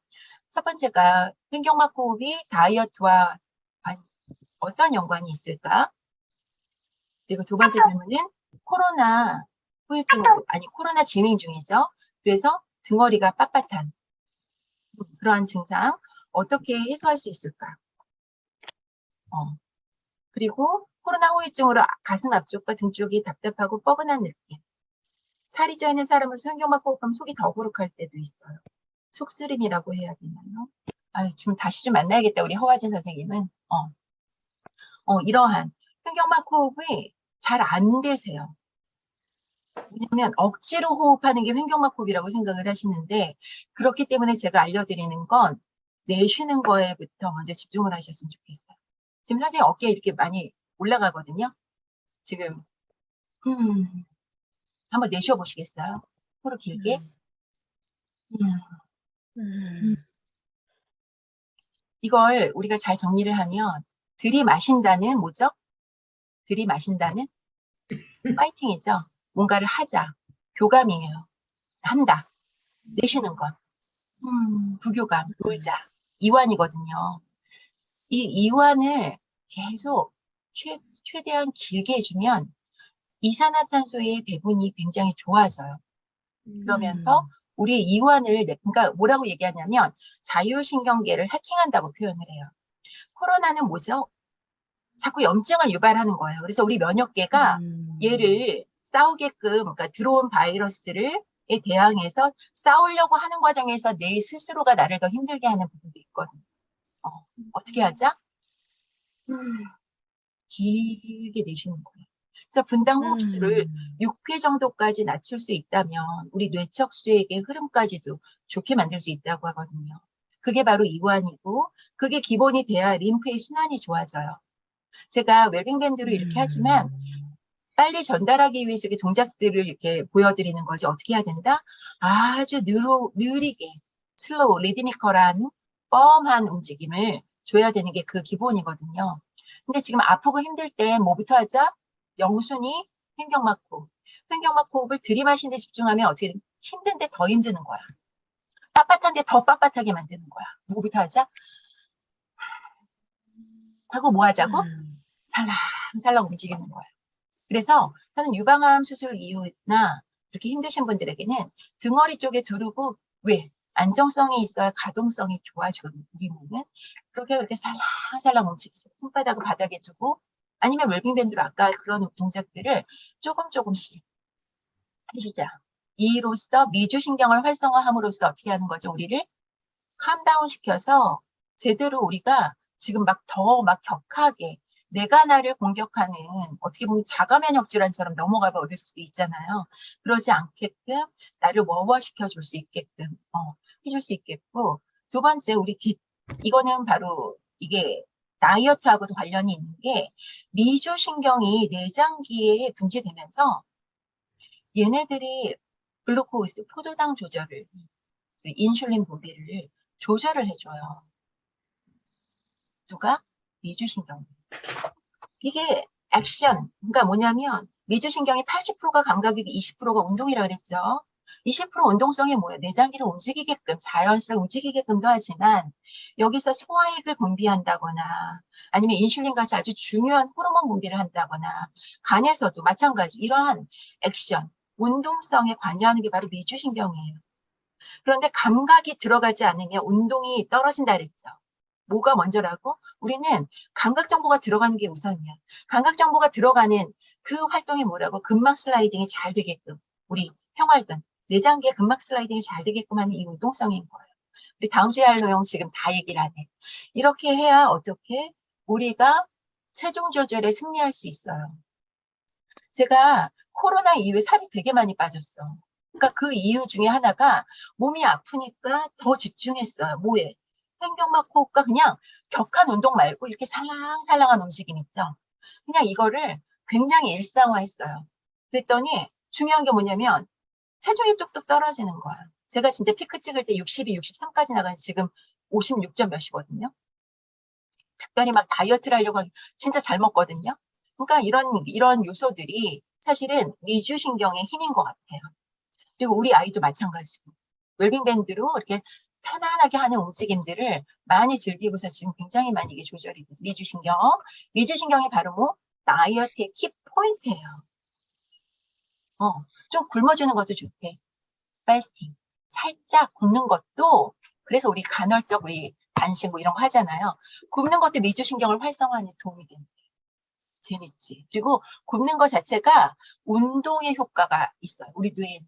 A: 첫 번째가 횡격막 호흡이 다이어트와 어떤 연관이 있을까? 그리고 두 번째 질문은 코로나 후유증으로, 아니 코로나 진행 중이죠. 그래서 등허리가 빳빳한 그러한 증상 어떻게 해소할 수 있을까? 그리고 코로나 후유증으로 가슴 앞쪽과 등 쪽이 답답하고 뻐근한 느낌. 살이 쪄 있는 사람은 횡격막 호흡하면 속이 더부룩할 때도 있어요. 속쓰림이라고 해야 되나요? 좀 다시 좀 만나야겠다. 우리 허화진 선생님은. 이러한 횡격막 호흡이 잘 안 되세요. 왜냐하면 억지로 호흡하는 게 횡격막 호흡이라고 생각을 하시는데 그렇기 때문에 제가 알려드리는 건 내쉬는 거에부터 먼저 집중을 하셨으면 좋겠어요. 지금 선생님 어깨 이렇게 많이 올라가거든요. 지금 한번 내쉬어 보시겠어요? 코로 길게. 이걸 우리가 잘 정리를 하면 들이마신다는 뭐죠? 들이마신다는 파이팅이죠. 뭔가를 하자. 교감이에요. 한다. 내쉬는 것. 부교감, 놀자. 이완이거든요. 이 이완을 계속 최대한 길게 해주면 이산화탄소의 배분이 굉장히 좋아져요. 그러면서 우리의 이완을, 그러니까 뭐라고 얘기하냐면 자율신경계를 해킹한다고 표현을 해요. 코로나는 뭐죠? 자꾸 염증을 유발하는 거예요. 그래서 우리 면역계가 얘를 싸우게끔, 그러니까 들어온 바이러스를 대항해서 싸우려고 하는 과정에서 내 스스로가 나를 더 힘들게 하는 부분도 있거든요. 어떻게 하자? 길게 내쉬는 거예요. 그래서 분당 호흡수를 6회 정도까지 낮출 수 있다면 우리 뇌척수액의 흐름까지도 좋게 만들 수 있다고 하거든요. 그게 바로 이완이고 그게 기본이 돼야 림프의 순환이 좋아져요. 제가 웰빙밴드로 이렇게 하지만 빨리 전달하기 위해서 이렇게 동작들을 이렇게 보여드리는 거지. 어떻게 해야 된다? 아주 느리게 슬로우, 리드미컬한 뻔한 움직임을 줘야 되는 게 그 기본이거든요. 근데 지금 아프고 힘들 때 뭐부터 하자? 영순이 횡격막 호흡. 횡격막 호흡을 들이마시는 데 집중하면 어떻게 되면 힘든데 더 힘드는 거야. 빳빳한데 더 빳빳하게 만드는 거야. 뭐부터 하자? 하고 뭐 하자고? 살랑살랑 움직이는 거야. 그래서 저는 유방암 수술 이후나 이렇게 힘드신 분들에게는 등허리 쪽에 두르고 왜? 안정성이 있어야 가동성이 좋아지거든요. 우리 몸은. 그렇게 살랑살랑 움직이세요. 손바닥을 바닥에 두고 아니면 웰빙밴드로 아까 그런 동작들을 조금씩 해주자. 이로써 미주신경을 활성화함으로써 어떻게 하는 거죠? 우리를 캄다운 시켜서 제대로 우리가 지금 더 격하게 내가 나를 공격하는 어떻게 보면 자가 면역 질환처럼 넘어가 버릴 수도 있잖아요. 그러지 않게끔 나를 워워시켜 줄 수 있게끔 해줄 수 있겠고 두 번째 이거는 바로 이게 다이어트하고도 관련이 있는 게 미주신경이 내장기에 분지되면서 얘네들이 글루코스, 포도당 조절을 인슐린 분비를 조절을 해줘요. 누가? 미주신경. 이게 액션, 그러니까 뭐냐면 미주신경이 80%가 감각이고 20%가 운동이라 그랬죠. 20% 운동성이 뭐예요? 내장기를 움직이게끔 자연스럽게 움직이게끔도 하지만 여기서 소화액을 분비한다거나 아니면 인슐린 같이 아주 중요한 호르몬 분비를 한다거나 간에서도 마찬가지 이러한 액션, 운동성에 관여하는 게 바로 미주신경이에요. 그런데 감각이 들어가지 않으면 운동이 떨어진다 그랬죠. 뭐가 먼저라고? 우리는 감각 정보가 들어가는 게 우선이야. 감각 정보가 들어가는 그 활동이 뭐라고? 근막 슬라이딩이 잘 되게끔 우리 평활근, 내장기의 근막 슬라이딩이 잘 되게끔 하는 이 운동성인 거예요. 우리 다음 주에 할 내용 지금 다 얘기를 하네. 이렇게 해야 어떻게 우리가 체중 조절에 승리할 수 있어요. 제가 코로나 이후에 살이 되게 많이 빠졌어. 그러니까 그 이유 중에 하나가 몸이 아프니까 더 집중했어요. 뭐에? 횡격막 호흡과 그냥 격한 운동 말고 이렇게 살랑살랑한 움직임 있죠. 그냥 이거를 굉장히 일상화했어요. 그랬더니 중요한 게 뭐냐면 체중이 뚝뚝 떨어지는 거야. 제가 진짜 피크 찍을 때 62, 63까지 나가서 지금 56점 몇이거든요. 특별히 막 다이어트를 하려고 하기 진짜 잘 먹거든요. 그러니까 이런 요소들이 사실은 미주신경의 힘인 것 같아요. 그리고 우리 아이도 마찬가지고 웰빙 밴드로 이렇게 편안하게 하는 움직임들을 많이 즐기고서 지금 굉장히 많이 이게 조절이 돼서 미주신경이 바로 뭐 다이어트의 키 포인트예요. 좀 굶어주는 것도 좋대. 패스팅. 살짝 굶는 것도 그래서 우리 간헐적 우리 단식 뭐 이런 거 하잖아요. 굶는 것도 미주신경을 활성화하는 도움이 된대. 재밌지. 그리고 굶는 것 자체가 운동의 효과가 있어요. 우리 뇌에.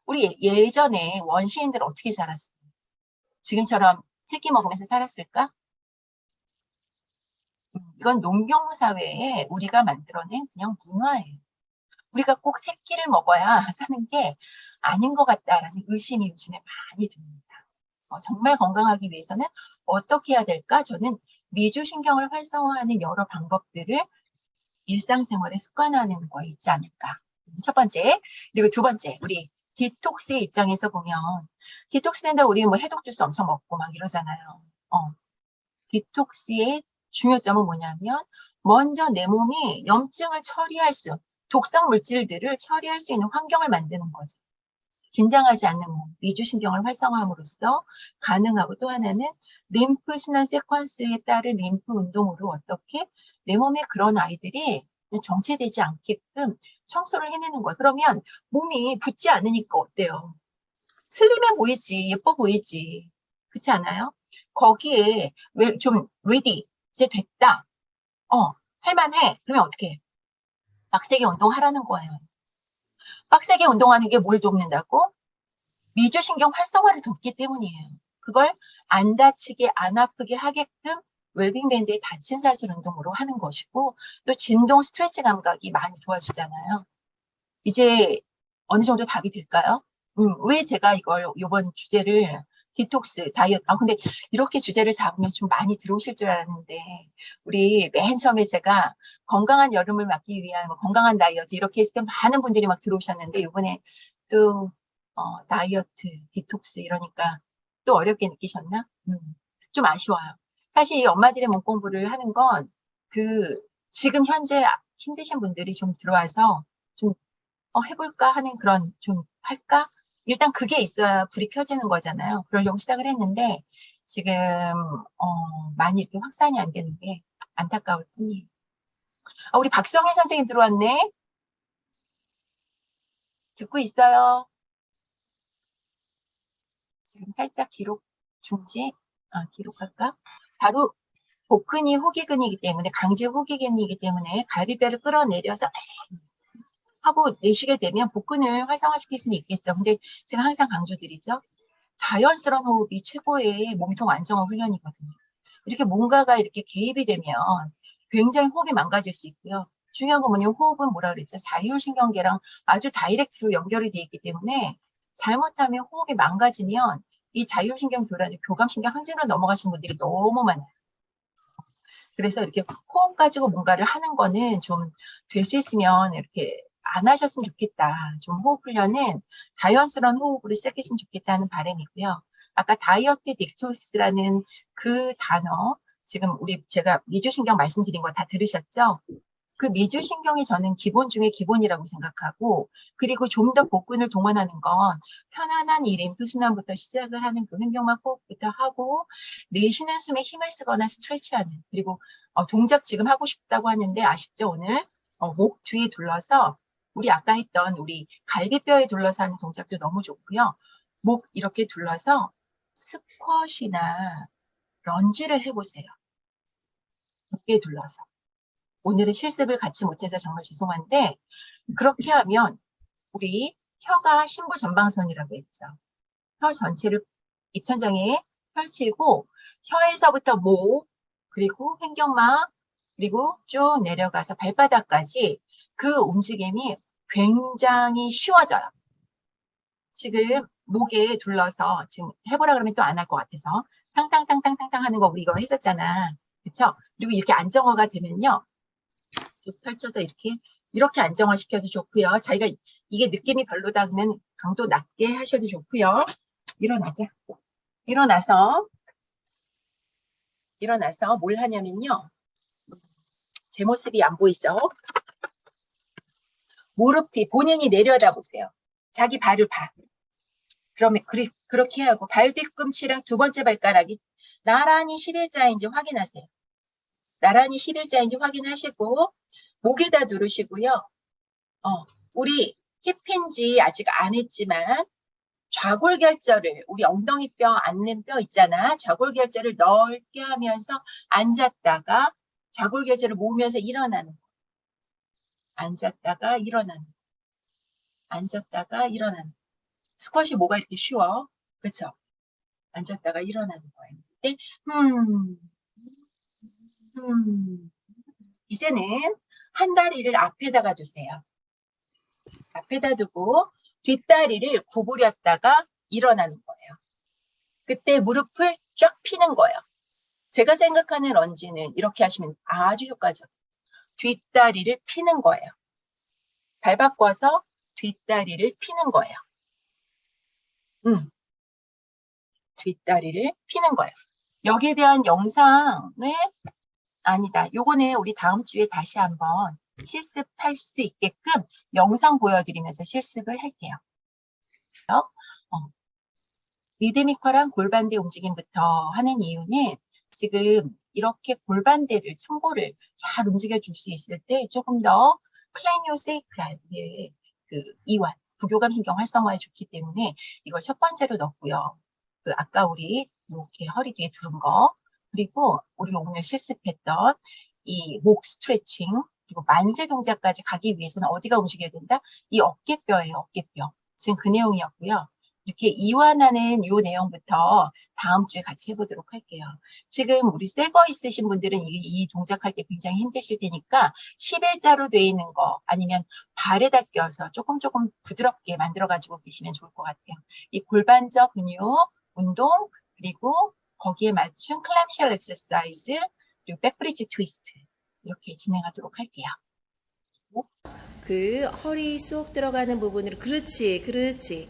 A: 우리 예전에 원시인들 어떻게 살았어? 지금처럼 새끼 먹으면서 살았을까? 이건 농경사회에 우리가 만들어낸 그냥 문화예요. 우리가 꼭 새끼를 먹어야 사는 게 아닌 것 같다라는 의심이 요즘에 많이 듭니다. 정말 건강하기 위해서는 어떻게 해야 될까? 저는 미주신경을 활성화하는 여러 방법들을 일상생활에 습관화하는 거 있지 않을까. 첫 번째. 그리고 두 번째, 우리 디톡스의 입장에서 보면 디톡스 된다 우리 뭐 해독 주스 엄청 먹고 막 이러잖아요. 디톡스의 중요점은 뭐냐면 먼저 내 몸이 염증을 처리할 수, 독성 물질들을 처리할 수 있는 환경을 만드는 거죠. 긴장하지 않는 몸, 미주신경을 활성화함으로써 가능하고 또 하나는 림프 순환 세퀀스에 따른 림프 운동으로 어떻게 내 몸에 그런 아이들이 정체되지 않게끔 청소를 해내는 거예요. 그러면 몸이 붓지 않으니까 어때요? 슬림해 보이지, 예뻐 보이지. 그렇지 않아요? 거기에 왜 좀 ready, 이제 됐다. 할만해. 그러면 어떻게 해? 빡세게 운동하라는 거예요. 빡세게 운동하는 게 뭘 돕는다고? 미주신경 활성화를 돕기 때문이에요. 그걸 안 다치게 안 아프게 하게끔 웰빙밴드의 다친 사슬 운동으로 하는 것이고 또 진동 스트레치 감각이 많이 도와주잖아요. 이제 어느 정도 답이 될까요? 왜 제가 이번 주제를 디톡스, 다이어트, 근데 이렇게 주제를 잡으면 좀 많이 들어오실 줄 알았는데, 우리 맨 처음에 제가 건강한 여름을 맞기 위한 뭐 건강한 다이어트 이렇게 했을 때 많은 분들이 막 들어오셨는데, 이번에 또, 다이어트, 디톡스 이러니까 또 어렵게 느끼셨나? 좀 아쉬워요. 사실 이 엄마들의 몸 공부를 하는 건 지금 현재 힘드신 분들이 좀 들어와서 좀 해볼까 하는 그런 좀 할까? 일단 그게 있어야 불이 켜지는 거잖아요. 그러려고 시작을 했는데 지금 많이 이렇게 확산이 안 되는 게 안타까울 뿐이에요. 우리 박성희 선생님 들어왔네. 듣고 있어요. 지금 살짝 기록 중지. 기록할까? 바로 복근이 호기근이기 때문에 강제 호기근이기 때문에 갈비뼈를 끌어내려서 하고 내쉬게 되면 복근을 활성화시킬 수는 있겠죠. 근데 제가 항상 강조드리죠. 자연스러운 호흡이 최고의 몸통 안정화 훈련이거든요. 이렇게 뭔가가 이렇게 개입이 되면 굉장히 호흡이 망가질 수 있고요. 중요한 건 뭐냐면 호흡은 뭐라 그랬죠? 자율신경계랑 아주 다이렉트로 연결이 되어 있기 때문에 잘못하면 호흡이 망가지면 이 자율신경 교란이 교감신경 항진으로 넘어가시는 분들이 너무 많아요. 그래서 이렇게 호흡 가지고 뭔가를 하는 거는 좀 될 수 있으면 이렇게 안 하셨으면 좋겠다. 좀 호흡 훈련은 자연스러운 호흡으로 시작했으면 좋겠다는 바람이고요. 아까 다이어트 딕토스라는 그 단어, 지금 제가 미주신경 말씀드린 거 다 들으셨죠? 그 미주신경이 저는 기본 중에 기본이라고 생각하고, 그리고 좀 더 복근을 동원하는 건 편안한 이 림프순환부터 시작을 하는 그 횡격막 호흡부터 하고, 내쉬는 숨에 힘을 쓰거나 스트레치하는, 그리고 동작 지금 하고 싶다고 하는데 아쉽죠, 오늘? 목 뒤에 둘러서, 우리 아까 했던 우리 갈비뼈에 둘러서 하는 동작도 너무 좋고요. 목 이렇게 둘러서 스쿼시나 런지를 해보세요. 목에 둘러서. 오늘은 실습을 같이 못해서 정말 죄송한데 그렇게 하면 우리 혀가 신부전방선이라고 했죠. 혀 전체를 입천장에 펼치고 혀에서부터 목, 그리고 횡격막, 그리고 쭉 내려가서 발바닥까지 그 움직임이 굉장히 쉬워져요. 지금 목에 둘러서 지금 해보라 그러면 또 안 할 것 같아서 탕탕탕탕탕탕 하는 거 우리 이거 했었잖아. 그쵸? 그리고 이렇게 안정화가 되면요. 쭉 펼쳐서 이렇게 안정화 시켜도 좋고요. 자기가 이게 느낌이 별로다 그러면 강도 낮게 하셔도 좋고요. 일어나자. 일어나서 뭘 하냐면요. 제 모습이 안 보이죠? 무릎이 본인이 내려다 보세요. 자기 발을 봐. 그러면 그렇게 하고 발 뒤꿈치랑 두 번째 발가락이 나란히 11자인지 확인하세요. 나란히 11자인지 확인하시고 목에다 누르시고요. 우리 힙힌지 아직 안 했지만 좌골결절을 우리 엉덩이뼈, 안면뼈 있잖아. 좌골결절을 넓게 하면서 앉았다가 좌골결절을 모으면서 일어나는 거. 앉았다가 일어나는 거. 앉았다가 일어나는 거. 스쿼시 뭐가 이렇게 쉬워? 그렇죠? 앉았다가 일어나는 거예요. 근데 이제는 한 다리를 앞에다가 두세요. 앞에다 두고 뒷다리를 구부렸다가 일어나는 거예요. 그때 무릎을 쫙 피는 거예요. 제가 생각하는 런지는 이렇게 하시면 아주 효과적이에요. 뒷다리를 피는 거예요. 발 바꿔서 뒷다리를 피는 거예요. 뒷다리를 피는 거예요. 여기에 대한 영상을 아니다. 요거는 우리 다음 주에 다시 한번 실습할 수 있게끔 영상 보여드리면서 실습을 할게요. 리드미컬한 골반대 움직임부터 하는 이유는 지금 이렇게 골반대를 참고를 잘 움직여 줄 수 있을 때 조금 더 클레니오세이크랄 그 이완, 부교감 신경 활성화에 좋기 때문에 이걸 첫 번째로 넣었고요. 그 아까 우리 이렇게 허리 뒤에 두른 거, 그리고 우리 오늘 실습했던 이 목 스트레칭, 그리고 만세 동작까지 가기 위해서는 어디가 움직여야 된다? 이 어깨뼈예요, 어깨뼈. 지금 그 내용이었고요. 이렇게 이완하는 이 내용부터 다음 주에 같이 해보도록 할게요. 지금 우리 새 거 있으신 분들은 이 동작할 때 굉장히 힘드실 테니까 11자로 돼 있는 거 아니면 발에다 껴서 조금 부드럽게 만들어 가지고 계시면 좋을 것 같아요. 이 골반저 근육 운동, 그리고 거기에 맞춘 클램쉘 엑서사이즈, 그리고 백브리지 트위스트 이렇게 진행하도록 할게요.
B: 그 허리 쏙 들어가는 부분으로 그렇지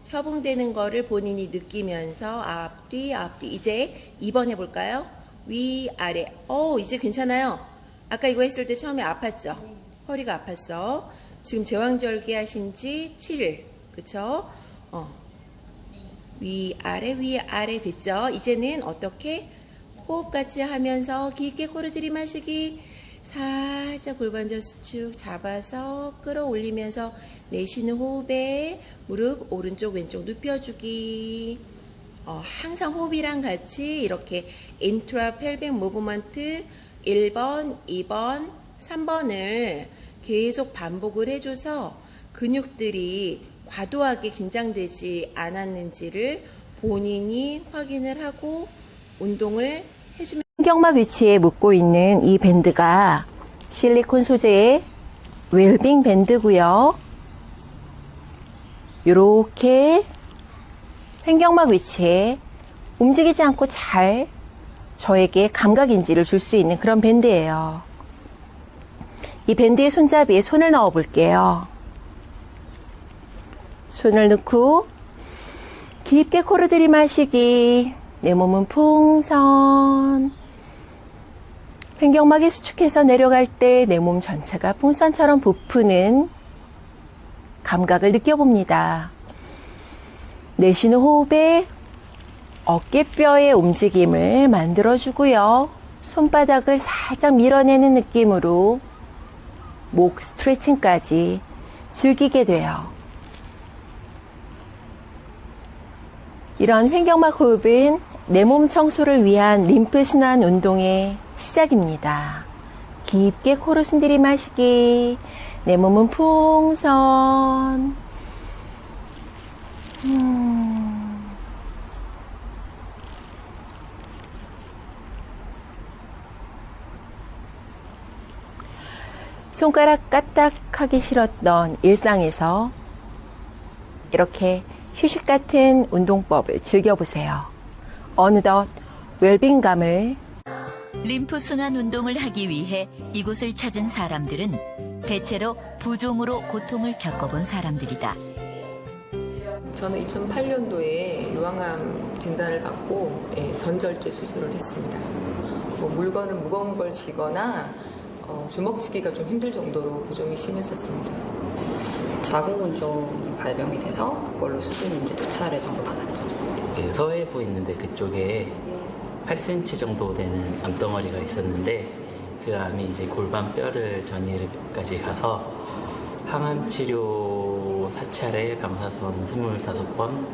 B: 협응되는 거를 본인이 느끼면서 앞뒤 이제 2번 해볼까요? 위아래 이제 괜찮아요. 아까 이거 했을 때 처음에 아팠죠? 허리가 아팠어. 지금 제왕절개 하신 지 7일 그쵸? 위아래 됐죠? 이제는 어떻게? 호흡같이 하면서 깊게 코를 들이마시기, 살짝 골반전 수축 잡아서 끌어올리면서 내쉬는 호흡에 무릎 오른쪽 왼쪽 눕혀주기. 항상 호흡이랑 같이 이렇게 인트라 펠빅 무브먼트 1번, 2번, 3번을 계속 반복을 해줘서 근육들이 과도하게 긴장되지 않았는지를 본인이 확인을 하고 운동을 해주면
C: 횡격막 위치에 묶고 있는 이 밴드가 실리콘 소재의 웰빙 밴드고요. 이렇게 횡격막 위치에 움직이지 않고 잘 저에게 감각인지를 줄 수 있는 그런 밴드예요. 이 밴드의 손잡이에 손을 넣어 볼게요. 손을 넣고 깊게 코를 들이마시기, 내 몸은 풍선. 횡격막이 수축해서 내려갈 때 내 몸 전체가 풍선처럼 부푸는 감각을 느껴봅니다. 내쉬는 호흡에 어깨뼈의 움직임을 만들어주고요. 손바닥을 살짝 밀어내는 느낌으로 목 스트레칭까지 즐기게 돼요. 이런 횡격막 호흡은 내 몸 청소를 위한 림프순환 운동의 시작입니다. 깊게 코로 숨 들이마시기, 내 몸은 풍선. 손가락 까딱하기 싫었던 일상에서 이렇게 휴식 같은 운동법을 즐겨보세요. 어느덧 웰빙감을
D: 림프순환 운동을 하기 위해 이곳을 찾은 사람들은 대체로 부종으로 고통을 겪어본 사람들이다.
E: 저는 2008년도에 요양암 진단을 받고 전절제 수술을 했습니다. 물건을 무거운 걸 쥐거나 주먹쥐기가 좀 힘들 정도로 부종이 심했었습니다.
F: 자궁근종이 발병이 돼서 그걸로 수술을 이제 2차례 정도 받았죠.
G: 네, 서해부 있는데 그쪽에 8cm 정도 되는 암덩어리가 있었는데 그 암이 이제 골반 뼈를 전이까지 가서 항암 치료 4차례, 방사선 25번.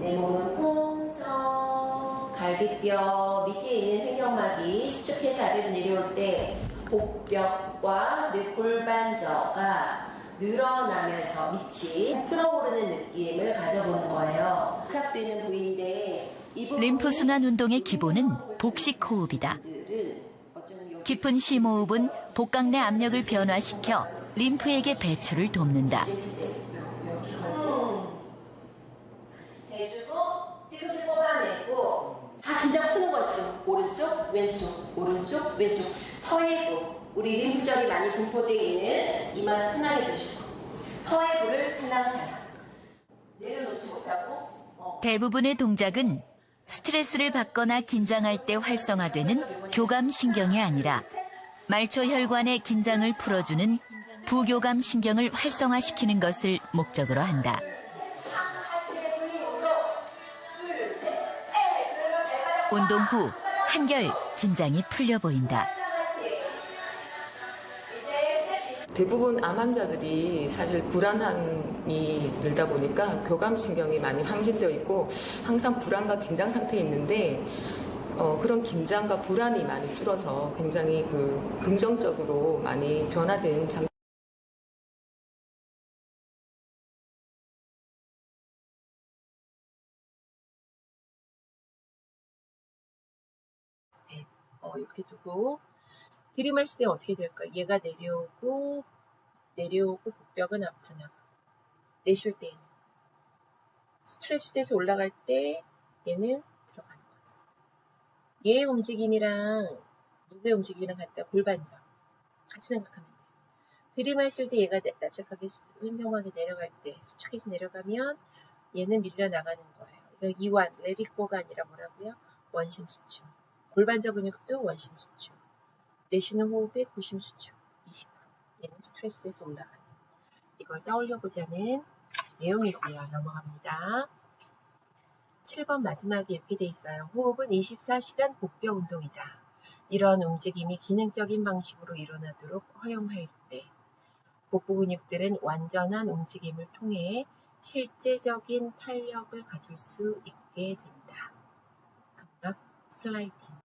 B: 내 몸은 홍성, 갈비뼈 밑에 있는 횡격막이 수축해서 아래로 내려올 때 복벽과 그리고 골반저가 늘어나면서 밑이 풀어오르는 느낌을 가져보는 거예요. 착되는 부위인데
D: 림프순환 운동의 기본은 복식 호흡이다. 깊은 심호흡은 복강 내 압력을 변화시켜 림프에게 배출을 돕는다.
B: 대주고 뒤꿈치 뽑아내고 다 긴장 푸는 거죠. 오른쪽, 왼쪽, 오른쪽, 왼쪽. 서해부, 우리 림프절이 많이 분포되어 있는 이마 편하게 두시고 서해부를 살랑살랑 내려놓지 못하고
D: 대부분의 동작은 스트레스를 받거나 긴장할 때 활성화되는 교감신경이 아니라 말초 혈관의 긴장을 풀어주는 부교감신경을 활성화시키는 것을 목적으로 한다. 운동 후 한결 긴장이 풀려 보인다.
E: 대부분 암 환자들이 사실 불안함이 늘다 보니까 교감신경이 많이 항진되어 있고 항상 불안과 긴장 상태에 있는데 그런 긴장과 불안이 많이 줄어서 굉장히 긍정적으로 많이 변화된 장.
A: 이렇게 두고 들이마실 때 어떻게 될까? 얘가 내려오고 복벽은 앞으로 나가. 내쉴 때에는 스트레치 돼서 올라갈 때 얘는 들어가는 거죠. 얘의 움직임이랑 누구의 움직임이랑 같다. 골반전 같이 생각하면 돼요. 들이마실 때 얘가 납작하게 횡격막이 내려갈 때 수축해서 내려가면 얘는 밀려나가는 거예요. 그래서 이완, 레디고가 아니라 뭐라고요? 원심수축. 골반전 근육도 원심수축. 내쉬는 호흡의 고심수축 20%. 얘는 스트레스 돼서 올라가는. 이걸 떠올려보자는 내용이고요. 넘어갑니다. 7번 마지막에 이렇게 돼 있어요. 호흡은 24시간 복벽 운동이다. 이런 움직임이 기능적인 방식으로 일어나도록 허용할 때 복부 근육들은 완전한 움직임을 통해 실제적인 탄력을 가질 수 있게 된다. 극락 슬라이딩.